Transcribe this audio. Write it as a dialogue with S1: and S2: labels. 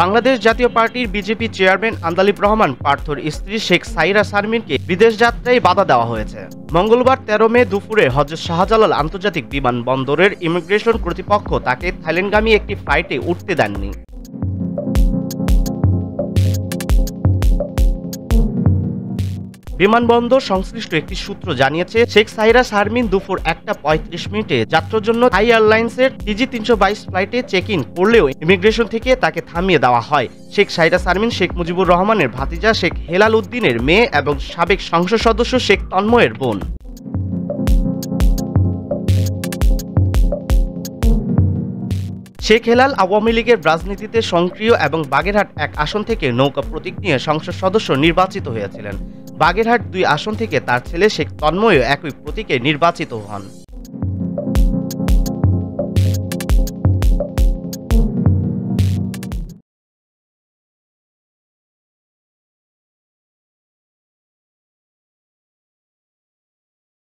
S1: বাংলাদেশ জাতীয় পার্টির BJP chairman Andalib Rahman পার্থর স্ত্রী শেখ সাইরা শারমিনকে বিদেশ যাত্রায় বাধা দেওয়া হয়েছে। মঙ্গলবার ১৩ মে দুপুরে হযরত শাহজালাল আন্তর্জাতিক বিমানবন্দরের ইমিগ্রেশন কর্তৃপক্ষ তাকে থাইল্যান্ডগামী একটি ফ্লাইটে উঠতে দেননি। বিমানবন্দর সংশ্লিষ্ট একটি সূত্র জানিয়েছে, শেখ সাইরা শারমিন দুপুর ১টা ৩৫ যাত্রার জন্য থাই এয়ারলাইন্সের TG-322 ফ্লাইটে চেক ইন করলেও ইমিগ্রেশন থেকে তাকে থামিয়ে দেওয়া হয়। শেখ সাইরা শারমিন শেখ মুজিবুর রহমানের ভাতিজা শেখ হেলাল উদ্দিনের মেয়ে এবং সাবেক সংসদ সদস্য শেখ তন্ময়ের বোন। শেখ হেলাল আওয়ামী লীগের রাজনীতিতে সক্রিয় এবং বাগেরহাট ১ আসন থেকে নৌকা প্রতীক নিয়ে সংসদ সদস্য নির্বাচিত হয়েছিলেন। বাগেরহাট ২ আসন থেকে তার ছেলে শেখ তন্ময়ও একই প্রতীকে নির্বাচিত হন।